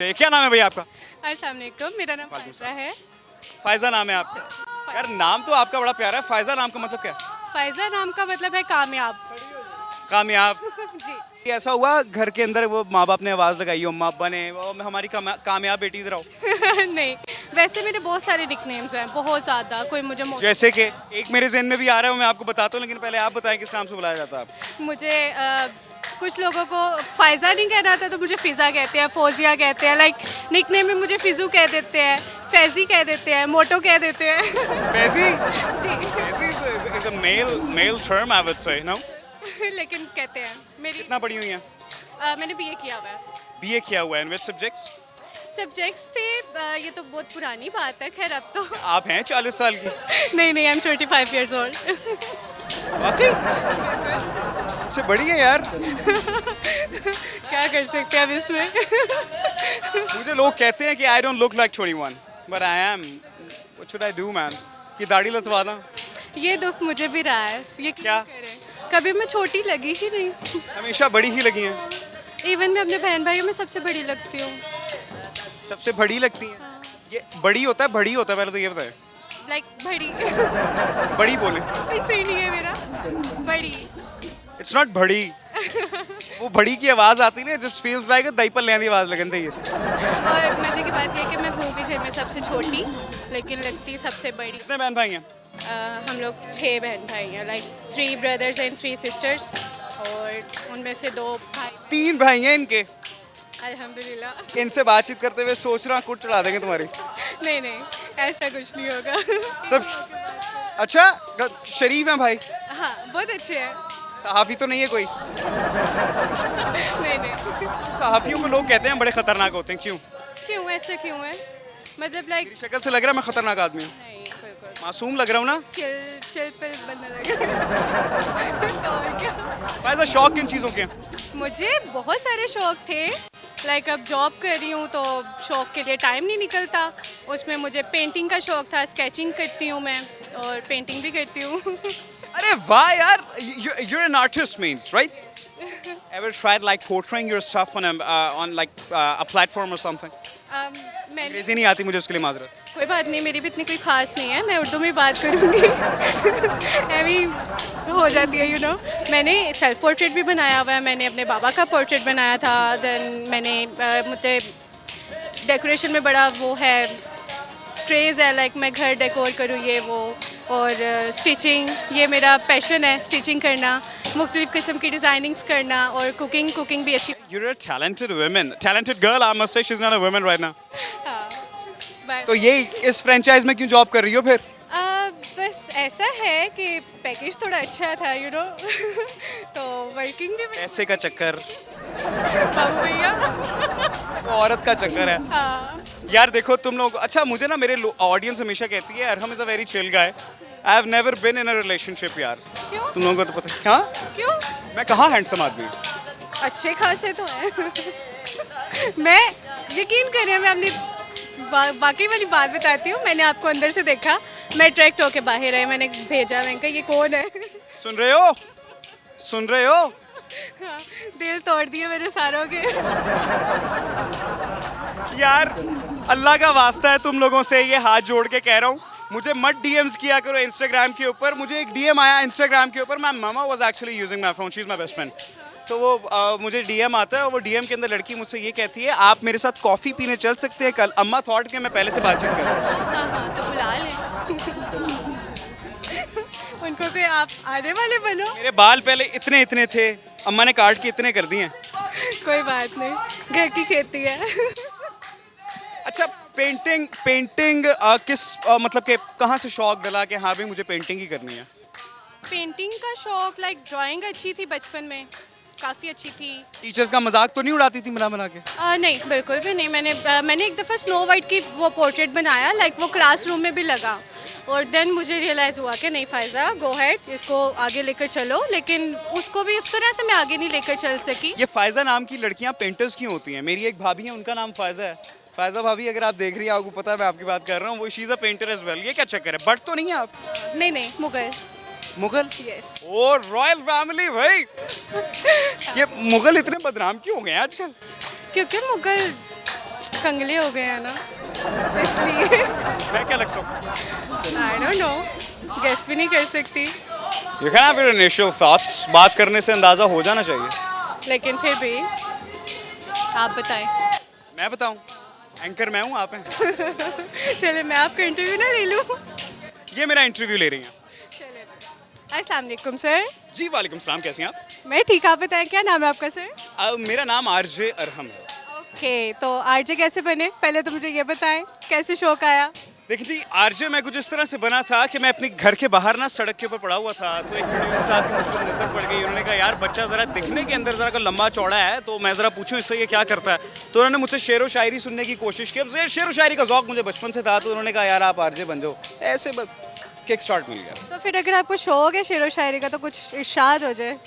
क्या नाम है भैया आपका? अस्सलाम वालेकुम, मेरा नाम फायजा है। फायजा नाम है आपका? यार नाम तो आपका बड़ा प्यारा है। फायजा नाम का मतलब क्या है? फायजा नाम का मतलब है कामयाब। कामयाब। जी। ऐसा हुआ घर के अंदर वो माँ बाप ने आवाज लगाई हो अम्मा बने वो हमारी कामयाब बेटी इधर आओ। नहीं, वैसे मेरे बहुत सारे निकनेम्स हैं, बहुत ज़्यादा। कोई मुझे जैसे कि एक मेरे जहन में भी आ रहा है, वो मैं आपको बताता हूँ, लेकिन पहले आप बताएं किस नाम से बुलाया जाता है आप? मुझे कुछ लोगों को फायजा नहीं कहना आता तो मुझे फ़िज़ा कहते हैं, फौजिया कहते हैं। लाइक निकनेम में मुझे फ़िज़ू कह देते हैं, फैज़ी कह देते हैं, मोटो कह देते हैं। फैजी? जी। Faizi is a male term I would say, no? लेकिन कहते हैं। मेरी कितना पढ़ी हुई हैं? मैंने बीए किया हुआ है। बीए किया हुआ है। In which subjects? सब्जेक्ट्स थे ये तो बहुत पुरानी बात है, खैर अब तो आप हैं 40 साल की? नहीं नहीं, आई एम 25 years old। वाकई? अच्छा बड़ी है यार। क्या कर सकते हैं अब इसमें। मुझे लोग कहते हैं कि I don't look like 21 but I am. What should I do man? कि दाढ़ी लतवा दा? ये दुख मुझे भी रहा है, ये क्या? करें। कभी मैं छोटी लगी ही नहीं। हमेशा बड़ी ही लगी हैं। इवन मैं अपने बहन भाइयों में सबसे बड़ी लगती हूँ। सबसे बड़ी लगती हैं? ये बड़ी होता है बड़ी होता है, पहले तो ये बताएं। लाइक बड़ी। बड़ी बोले। सही नहीं है मेरा। बड़ी। इट्स नॉट बड़ी। वो बड़ी की आवाज आती है, जस्ट फील्स लाइक दहीपल लेने की आवाज लगन थी। और मज़े की बात ये है कि मैं हूँ भी घर में सबसे छोटी, लेकिन लगती सबसे बड़ी। कितने बहन भाई हैं? हम लोग 6 बहन भाई हैं, लाइक 3 brothers एंड 3 sisters, और उनमें से 2 भाई। 3 भाई हैं इनके। अल्हम्दुलिल्लाह। इनसे बातचीत करते हुए सोच रहा कुट चढ़ा देंगे तुम्हारी। नहीं नहीं, ऐसा कुछ नहीं होगा। सब अच्छा शरीफ हैं भाई? हाँ, बहुत अच्छे हैं। सहाफी तो नहीं है कोई? नहीं नहीं। सहाफियों को लोग कहते हैं बड़े खतरनाक होते हैं, क्यों? क्यों, ऐसा क्यों है? मतलब लाइक मेरी शक्ल से लग रहा है मैं खतरनाक आदमी हूँ? नहीं, बिल्कुल मासूम लग रहा हूँ ना? चिल चिल पे बनने लगा। तो और क्या? फायजा शौक किन चीज़ों के हैं? मुझे बहुत सारे शौक थे। लाइक अब जॉब कर रही हूँ तो शौक के लिए टाइम नहीं निकलता। उसमें मुझे पेंटिंग का शौक था, स्केचिंग करती हूँ मैं, और पेंटिंग भी करती हूँ। अरे वाह यार, you're an artist means, right? Ever tried like portraying your stuff on like a platform or something? मैंने अंग्रेजी नहीं आती मुझे, उसके लिए माजरत। कोई बात नहीं, मेरी भी इतनी कोई खास नहीं है, मैं उर्दू में बात करूँगी। ऐवी हो जाती है, मैंने सेल्फ पोर्ट्रेट भी बनाया हुआ है, मैंने अपने बाबा का पोर्ट्रेट बनाया था। देन मैंने मुझे डेकोरेशन में बड़ा वो है, क्रेज़ है, लाइक मैं घर डेकोर करूँ ये वो। और स्टिचिंग, ये मेरा पैशन है, स्टिचिंग करना, मुख्तलिफ़ किस्म की डिज़ाइनिंग्स करना, और कुकिंग भी अच्छी। You're a talented woman, talented girl. I must say she's not a woman right now. हाँ, बस तो ये इस फ्रेंचाइज में क्यों जॉब कर रही हो फिर? बस ऐसा है कि पैकेज थोड़ा अच्छा था, तो वर्किंग भी पैसे का चक्कर, बाबू भैया। वो औरत का चक्कर है। हाँ। यार देखो तुम लोग, अच्छा मुझे ना मेरे ऑडियंस हमेशा कहती है Arham is a very chill guy. I have never been in a relationship यार। क्यों? तुम लोगों को तो पता है। हाँ? क्यों? मैं कहाँ हैंडसम आदमी हूँ? अच्छे खासे तो हैं। मैं यकीन करिए, मैं अपनी बाकी वाली बात बताती हूँ। मैंने आपको अंदर से देखा, मैं अट्रैक्ट होके बाहर आई, मैंने भेजा, मैंने कहा ये कौन है? सुन रहे हो? सुन रहे हो? हाँ, दिल तोड़ दिए मेरे सारों के। यार अल्लाह का वास्ता है तुम लोगों से, ये हाथ जोड़ के कह रहा हूँ, मुझे मत डीएम्स किया करो इंस्टाग्राम के ऊपर। मुझे एक डीएम आया इंस्टाग्राम के ऊपर, my mama was actually using my phone, she is my best friend. तो वो मुझे डीएम आता है, और वो डीएम के अंदर लड़की मुझसे ये कहती है आप मेरे साथ कॉफ़ी पीने चल सकते हैं कल? अम्मा थॉट के मैं पहले से बातचीत कर रहा हूँ। हाँ हाँ, तो बुला लें। उनको कोई आप आने वाले बनो। मेरे बाल पहले इतने इतने थे, अम्मा ने काट के इतने कर दिए हैं। कोई बात नहीं, घर की खेती है। अच्छा पेंटिंग किस मतलब कि कहाँ से शौक डला कि हाँ भाई मुझे पेंटिंग ही करनी है? पेंटिंग का शौक, लाइक ड्राइंग अच्छी थी बचपन में, काफ़ी अच्छी थी। टीचर्स का मजाक तो नहीं उड़ाती थी बना बना के? नहीं, बिल्कुल भी नहीं। मैंने एक दफ़ा स्नो वाइट की वो पोर्ट्रेट बनाया, लाइक वो क्लासरूम में भी लगा, और देन मुझे रियलाइज़ हुआ कि नहीं फ़ायज़ा, गो हेड, इसको आगे लेकर चलो। लेकिन उसको भी उस तरह से मैं आगे नहीं लेकर चल सकी। ये फायजा नाम की लड़कियां पेंटर्स क्यों होती हैं? मेरी एक भाभी है, उनका नाम फायजा है। फायजा भाभी अगर आप देख रही हैं, आपको पता है मैं आपकी बात कर रहा हूँ, वो she is a painter as well. ये क्या चक्कर है? बट तो नहीं है आप? नहीं नहीं, मुगल। मुगल? यस। ओ रॉयल फैमिली भाई। ये मुगल इतने बदनाम क्यों हो गए हैं आजकल? क्योंकि मुगल कंगले हो गए हैं ना, इसलिए। मैं क्या लगता हूँ? आई डोंट नो, गेस भी नहीं कर सकती, You can have your initial thoughts. बात करने से अंदाजा हो जाना चाहिए। लेकिन फिर भी आप बताएं। मैं बताऊं? एंकर मैं हूं, आप हैं। चले मैं आपका इंटरव्यू ना ले लूँ। ये मेरा इंटरव्यू ले रही हैं। चले, अस्सलाम वालेकुम सर। जी वालेकुम सलाम, कैसी हैं आप? मैं ठीक, आप बताएं क्या नाम है आपका सर? मेरा नाम आरजे अरहम है। ओके, तो आरजे कैसे बने, पहले तो मुझे ये बताएं, कैसे शौक आया? देखिए जी, आरजे मैं कुछ इस तरह से बना था कि मैं अपने घर के बाहर ना सड़क के ऊपर पड़ा हुआ था, तो एक प्रोड्यूसर साहब की मुझ पर नज़र पड़ गई। उन्होंने कहा यार बच्चा ज़रा दिखने के अंदर ज़रा का लंबा चौड़ा है, तो मैं ज़रा पूछूं इससे ये क्या करता है। तो उन्होंने मुझसे शेर व शायरी सुनने की कोशिश की। अब शेर व शायरी का शौक मुझे बचपन से था, तो उन्होंने कहा यार आप आरजे बन जाओ। ऐसे किक स्टार्ट मिल गया। तो फिर अगर आपको शौक है शेर व शायरी का, तो कुछ इरशाद हो जाए।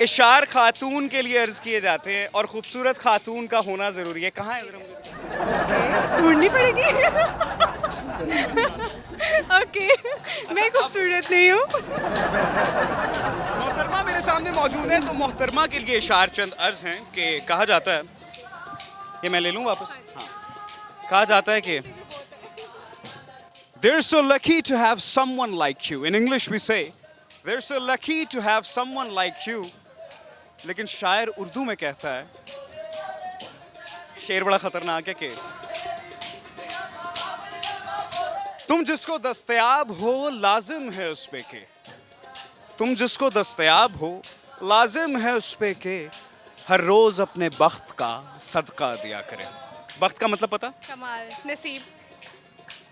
इशार खातून के लिए अर्ज किए जाते हैं और खूबसूरत खातून का होना ज़रूरी है। कहाँ है ज़रा मुझे ढूंढनी पड़ेगी। ओके, मैं खूबसूरत नहीं हूँ। मोहतरमा मेरे सामने मौजूद है, तो मोहतरमा के लिए इशार चंद अर्ज हैं कि कहा जाता है, ये मैं ले लूँ वापस। हाँ, कहा जाता है कि They're so lucky to have someone like you. In English we say They're so lucky to have someone like you. लेकिन शायर उर्दू में कहता है, शेर बड़ा खतरनाक है कि तुम जिसको दस्तयाब हो लाजिम है उस पे के, तुम जिसको दस्तयाब हो लाजिम है उस पे के, हर रोज अपने बख्त का सदका दिया करें। बख्त का मतलब पता? कमाल, नसीब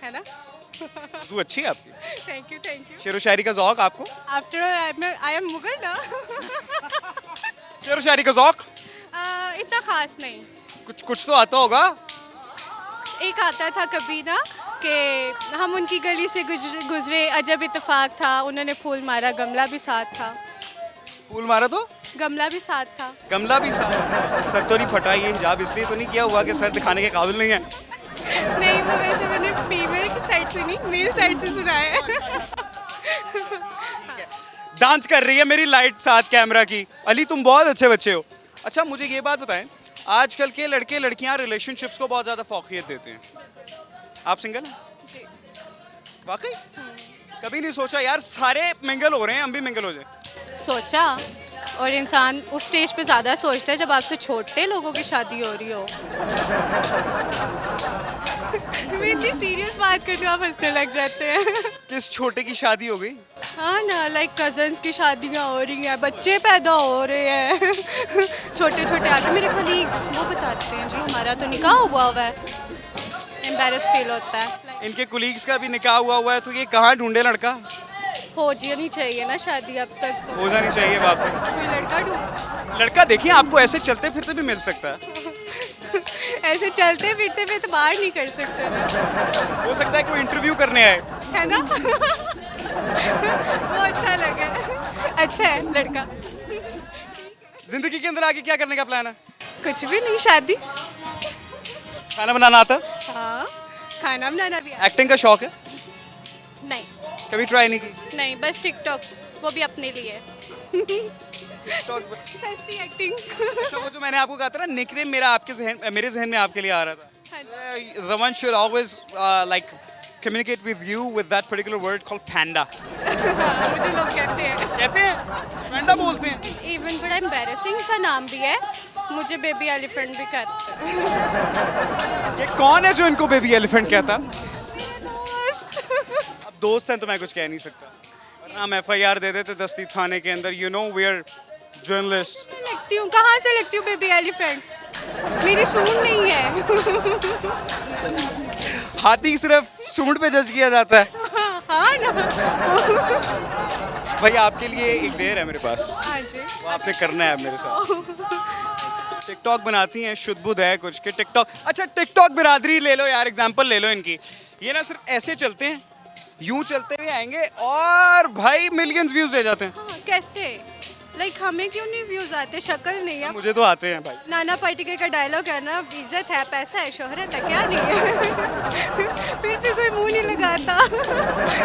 है ना। उर्दू अच्छी है आपकी। Thank you thank you. शेर व शायरी का ज़ौक आपको? आफ्टर आई एम मुगल ना। शेर व शायरी का ज़ौक इतना खास नहीं, कुछ तो आता होगा। एक आता था कभी ना कि हम उनकी गली से गुजरे, अजब इत्तेफाक था, उन्होंने फूल मारा, गमला भी साथ था। फूल मारा तो गमला भी साथ था। गमला भी साथ। सर तो नहीं फटा, ये हिजाब इसलिए तो नहीं किया हुआ कि सर दिखाने के काबिल नहीं है। नहीं, वो वैसे मैंने फीमेल की साइड से नहीं, मेल साइड से सुना है। डांस कर रही है मेरी लाइट साथ कैमरा की। अली तुम बहुत अच्छे बच्चे हो। अच्छा मुझे ये बात बताएं, आजकल के लड़के लड़कियां रिलेशनशिप्स को बहुत ज़्यादा फौकियत देते हैं। आप सिंगल हैं? जी। वाकई? कभी नहीं सोचा यार सारे मिंगल हो रहे हैं, हम भी मिंगल हो जाए? सोचा, और इंसान उस स्टेज पे ज़्यादा सोचता है जब आपसे छोटे लोगों की शादी हो रही हो। मैं इतनी सीरियस बात करती हूँ, आप हंसने लग जाते हैं। किस छोटे की शादी हो गई? हाँ ना, लाइक कजन्स की शादियाँ हो रही हैं, बच्चे पैदा हो रहे हैं। छोटे छोटे आके मेरे कलीग्स वो बताते हैं जी हमारा तो निकाह हुआ है। एम्बैरस फील होता है। इनके कुलीग्स का भी निकाह हुआ है, तो ये कहाँ ढूंढे लड़का? हो जानी चाहिए ना शादी अब तक तो। हो जानी चाहिए बाप रे। कोई लड़का ढूंढ। लड़का देखिए आपको ऐसे चलते फिरते भी मिल सकता है। ऐसे चलते फिरते भी तो बाहर नहीं कर सकते ना। हो सकता है कोई इंटरव्यू करने आए, है ना। वो अच्छा लगा, अच्छा है लड़का। जिंदगी के अंदर आगे क्या करने का प्लान है? कुछ भी नहीं, शादी। खाना बनाना आता है? हाँ, खाना बनाना भी आता एक्टिंग का शौक है? नहीं कभी ट्राई नहीं की? नहीं, बस टिकटॉक, वो भी अपने लिए। TikTok सस्ती एक्टिंग। अच्छा वो जो मैंने आपको कहा था ना निकनेम मेरा आपके मेरे जहन में आपके लिए आ रहा था। हाँ जी। The one should always like communicate with you with that particular word called panda. हाँ, मुझे लोग कहते हैं पैंडा बोलते हैं। इवन बड़ा एम्बैरेसिंग सा नाम भी है, मुझे बेबी एलिफेंट भी कहते हैं। ये कौन है जो इनको बेबी एलिफेंट कहता? दोस्त। अब दोस्त हैं तो मैं कुछ कह नहीं सकता, वरना हम FIR दे देते दस्ती थाने के अंदर। You know we are journalists. लगती हूँ, कहाँ से लगती हूँ बेबी एलिफेंट? मेरी सूंड नहीं है। हाथी सिर्फ सूंड पे जज किया जाता है। हाँ ना। भाई आपके लिए एक देर है मेरे पास, हाँ जी। वो आपने करना है मेरे साथ। टिकटॉक बनाती हैं, शुद्ध बुद्ध है कुछ के टिकटॉक। अच्छा टिकटॉक बिरादरी ले लो यार, एग्जांपल ले लो इनकी। ये ना सिर्फ ऐसे चलते हैं, यूं चलते हुए आएंगे और भाई मिलियंस व्यूज ले जाते हैं। हाँ, कैसे? लाइक हमें क्यों नहीं व्यूज आते? शक्ल नहीं है। मुझे तो आते हैं भाई। नाना पाटेकर का डायलॉग है ना, इज्जत है, पैसा है, शोहरत है, क्या नहीं है। फिर भी कोई मुंह नहीं लगाता।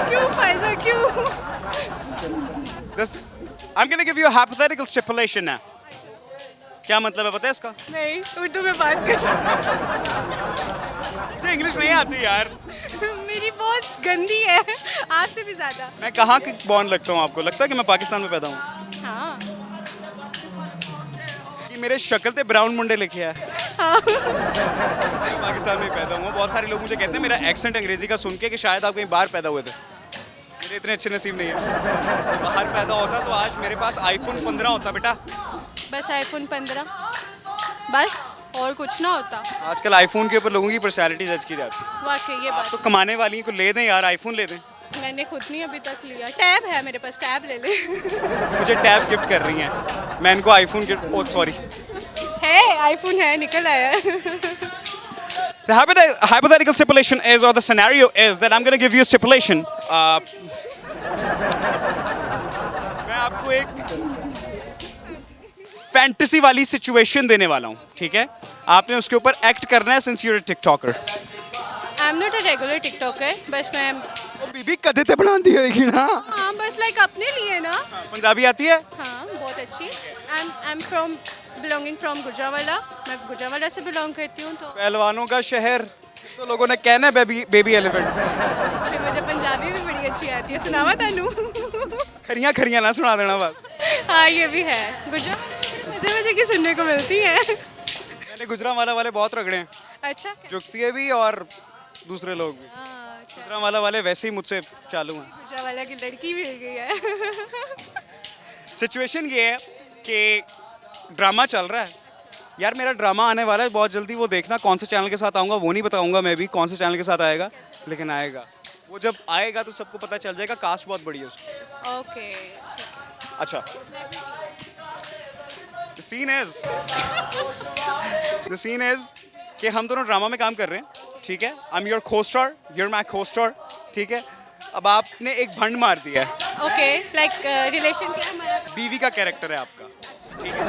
क्यों फायजा, क्यों? I'm gonna give you a hypothetical stipulation now. क्या मतलब है पता है इसका? नहीं, उर्दू में बात कर। मुझे इंग्लिश नहीं आती यार। मेरी बहुत गंदी है, आपसे भी ज़्यादा। मैं कहाँ की बॉर्न लगता हूँ आपको? लगता है कि मैं पाकिस्तान में पैदा हूँ? हाँ कि मेरे शक्ल पे ब्राउन मुंडे लिखे है। हाँ। मैं पाकिस्तान में ही पैदा हूँ। बहुत सारे लोग मुझे कहते हैं मेरा एक्सेंट अंग्रेजी का सुन के कि शायद आप कहीं बाहर पैदा हुए थे। मेरे इतने अच्छे नसीब नहीं है। बाहर पैदा होता तो आज मेरे पास आईफोन 15 होता बेटा। बस iPhone 15, बस और कुछ ना होता। आजकल आईफोन के ऊपर लोगों की पर्सनैलिटी जज की जाती है। वाकई ये आप बात तो कमाने वाली हैं, को ले दें यार, आईफोन ले दें। मैंने खुद नहीं अभी तक लिया। टैब है मेरे पास, टैब ले ले। मुझे टैब गिफ्ट कर रही हैं, मैं इनको आईफोन गिफ्ट, ओह सॉरी। है आईफोन है, निकल आया है। The hypothetical stipulation is, or the scenario is that I'm going to give you a stipulation. मैं आपको एक फैंटेसी वाली सिचुएशन देने वाला हूँ, ठीक है? आपने उसके ऊपर एक्ट करना है since you're a TikToker. I am not a regular TikToker, बस मैं बीबी कदे ते बना दी होगी ना। हाँ बस लाइक अपने लिए ना। पंजाबी आती है? हाँ बहुत अच्छी। I am from belonging from Gujranwala. मैं गुजरांवाला से बिलोंग करती हूँ, तो पहलवानों का शहर तो लोगों ने कहना है बेबी एलिफेंट। फिर मुझे पंजाबी भी बड़ी अच्छी आती है। सुनावा तानू? खरियां खरियां ना सुना देना बस। हाँ ये भी है, गुजरात मजे मजे की सुनने को मिलती है। मैंने गुजरांवाला वाले बहुत रगड़े हैं, अच्छा। जुगतिये भी और दूसरे लोग भी। हाँ, अच्छा। गुजरांवाला वाले वैसे ही मुझसे चालू हैं। गुजरांवाला की लड़की मिल गई है। सिचुएशन ये है कि ड्रामा चल रहा है यार, मेरा ड्रामा आने वाला है बहुत जल्दी। वो देखना कौन से चैनल के साथ आऊँगा वो नहीं बताऊँगा मैं भी, कौन से चैनल के साथ आएगा, लेकिन आएगा। वो जब आएगा तो सबको पता चल जाएगा। कास्ट बहुत बड़ी है उसकी। ओके। अच्छा, द सीन इज कि हम दोनों ड्रामा में काम कर रहे हैं, ठीक है? आई एम योर को स्टार, यूर माई को स्टार, ठीक है? अब आपने एक भंड मार दिया है। ओके, लाइक रिलेशन क्या है हमारा? बीवी का कैरेक्टर है आपका, ठीक है?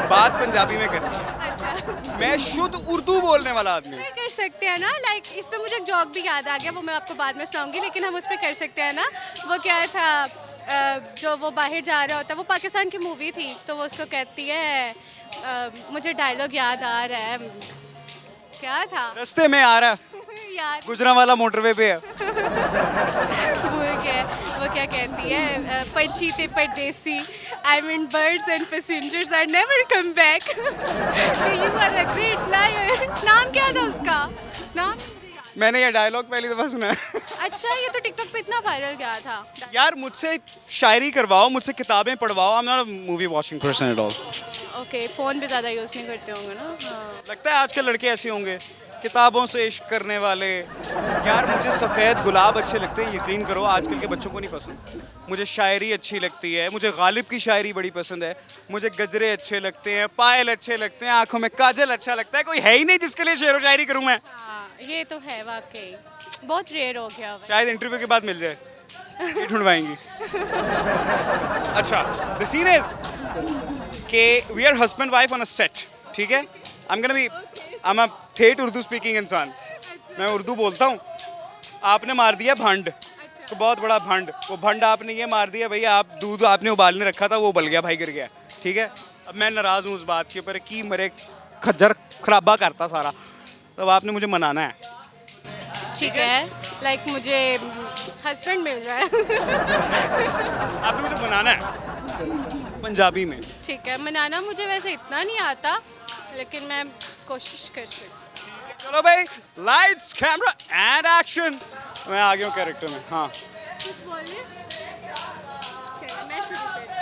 बात पंजाबी में करनी है। अच्छा। मैं शुद्ध उर्दू बोलने वाला आदमी हूँ। नहीं कर सकते हैं ना, लाइक इस पे मुझे एक जॉक भी याद आ गया, वो मैं आपको बाद में सुनाऊंगी, लेकिन हम उस पर कर सकते हैं ना। वो क्या था, जो वो बाहर जा रहा होता है, वो पाकिस्तान की मूवी थी, तो वो उसको कहती है, मुझे डायलॉग याद आ रहा है, क्या था रास्ते में आ रहा है, यार गुजरांवाला मोटरवे पे है। भूल गए। वो क्या कहती है, पंछी थे परदेसी, I mean birds and passengers are never come back, you are a great liar. नाम क्या था उसका? नाम मैंने ये डायलॉग पहली दफा सुना है। अच्छा, ये तो टिकटॉक पे इतना वायरल गया था। यार मुझसे शायरी करवाओ, मुझसे किताबें पढ़वाओ। I am not a movie watching person at all. Okay, phone भी ज़्यादा यूज़ नहीं करते होंगे ना? हाँ। लगता है आजकल लड़के ऐसे होंगे, किताबों से इश्क करने वाले। यार मुझे सफ़ेद गुलाब अच्छे लगते हैं, यकीन करो आजकल के बच्चों को नहीं पसंद। मुझे शायरी अच्छी लगती है, मुझे गालिब की शायरी बड़ी पसंद है, मुझे गजरे अच्छे लगते हैं, पायल अच्छे लगते हैं, आंखों में काजल अच्छा लगता है। कोई है ही नहीं जिसके लिए शेर व शायरी करूँ मैं। हाँ, ये तो है वाकई, बहुत रेयर हो गया हुआ है। शायद इंटरव्यू के बाद मिल जाए, ये ढूंढवाएंगी। अच्छा, द सीन इज के we are husband wife on a set, ठीक है? आई एम अ ठेठ उर्दू स्पीकिंग इंसान, मैं उर्दू बोलता हूँ। आपने मार दिया भंड, तो बहुत बड़ा भंड। वो भंड आपने ये मार दिया भैया, आप दूध आपने उबालने रखा था, वो उबल गया भाई, गिर गया, ठीक है? अब मैं नाराज़ हूँ उस बात के ऊपर कि मेरे खज्जर खराबा करता सारा, तब आपने मुझे मनाना है। ठीक है, लाइक मुझे हस्बैंड मिल रहा है। आपने मुझे मनाना है पंजाबी में। ठीक है, मनाना मुझे वैसे इतना नहीं आता, लेकिन मैं कोशिश कर सकती हूँ। चलो भाई, लाइट्स कैमरा एंड एक्शन। मैं आ गया हूँ कैरेक्टर में। हाँ, कुछ बोलिए। चलिए, मैं शुरू करती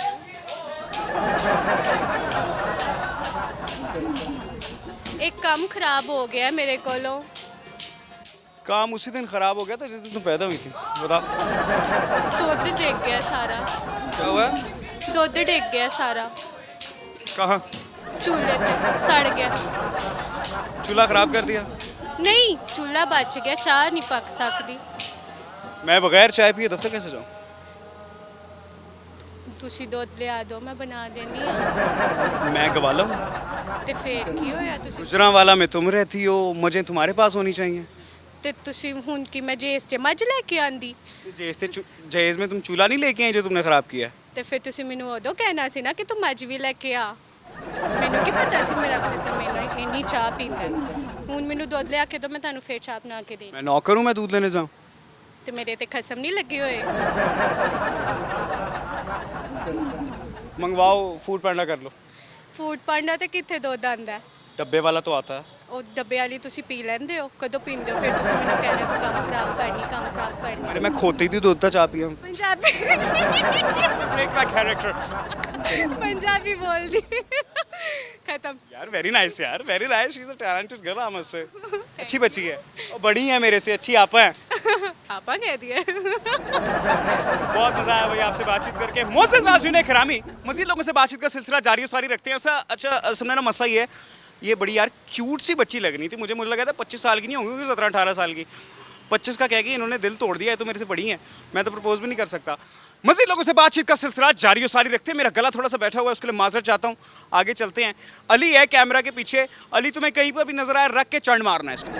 हूँ। एक काम खराब हो गया मेरे कोलों। काम उसी दिन खराब हो गया था जिस दिन तुम पैदा हुई थी। बता। दुध डिग गया सारा। क्या हुआ? दुध डिग गया सारा। कहाँ? चूल्हे पे सड़ गया। चूल्हा खराब कर दिया? नहीं, चूल्हा बच गया, चाय नहीं पक सकती। मैं बगैर चाय पिए दफ्तर कैसे जाऊँ? तुसी दुध लिया दो, मैं बना देनी है। मैं गवाला हूँ। ते फिर की होया तुसी? गुजरांवाला में तुम रहती हो, मुझे तुम्हारे पास होनी चाहिए। ते तुसी हुन की मैं जेस ते मज लेके आंदी, जहेज में तुम चूल्हा नहीं लेके आई जो तुमने खराब किया। ते फिर तुसी मैनू उदो कहना सी ना कि तू मज भी लेके आ। ਮੈਨੂੰ ਕੀ ਪਤਾ ਸੀ ਮੇਰਾ ਖਸਮ ਇੰਨੀ ਚਾਹ ਪੀਂਦਾ ਹੈ। ਹੁਣ ਮੈਨੂੰ ਦੁੱਧ ਲਿਆ ਕੇ ਦਿਓ, ਮੈਂ ਤੁਹਾਨੂੰ ਫਿਰ ਚਾਹ ਬਣਾ ਕੇ ਦੇ मैं नौकर हूँ, मैं दूध लेने जाऊँ? ਤੇ ਮੇਰੇ ਤੇ ਖਸਮ ਨਹੀਂ ਲੱਗੇ ਹੋਏ। मंगवाओ, फूड पांडा कर लो। ਫੂਡ ਪਾਂਡਾ ਤੇ ਕਿੱਥੇ ਦੁੱਧ ਆਂਦਾ ਹੈ? डब्बे वाला तो आता है। ਉਹ ਡੱਬੇ ਵਾਲੀ ਤੁਸੀਂ ਪੀ ਲੈਂਦੇ ਹੋ? ਕਦੋਂ ਪੀਂਦੇ ਹੋ? ਫਿਰ ਤੁਸੀਂ ਮੈਨੂੰ ਕਹਿੰਦੇ ਤੂੰ ਕੰਮ ਖਰਾਬ ਕਰਨੀ। अरे मैं खोती थी दूध था चाह पिया हूँ। Punjabi break my character. Punjabi ਬੋਲਦੀ खत्म। यार वेरी नाइस यार, very nice, she is a talented girl, I must say. अच्छी बच्ची है और बड़ी है मेरे से, अच्छी आपा है। आपा कह दिया। बहुत मजा आया भाई आपसे बातचीत करके। मोसेस राजवी ने खरामी मजीद लोगों से बातचीत का सिलसिला जारी सारी रखते हैं। ऐसा अच्छा सुनने ना मसला ये है, ये बड़ी यार क्यूट सी बच्ची लग रही थी मुझे लगा था 25 साल की नहीं होंगी, 17-18 साल की। 25 का कह के इन्होंने दिल तोड़ दिया है, तो मेरे से बड़ी हैं, मैं तो प्रपोज भी नहीं कर सकता। मजीद लोगों से बातचीत का सिलसिला जारी सारी रखते हैं। मेरा गला थोड़ा सा बैठा हुआ है, उसके लिए माजरत चाहता हूँ। आगे चलते हैं। अली है कैमरा के पीछे। अली तुम्हें कहीं पर भी नजर आया, रख के चंड मारना है इसको।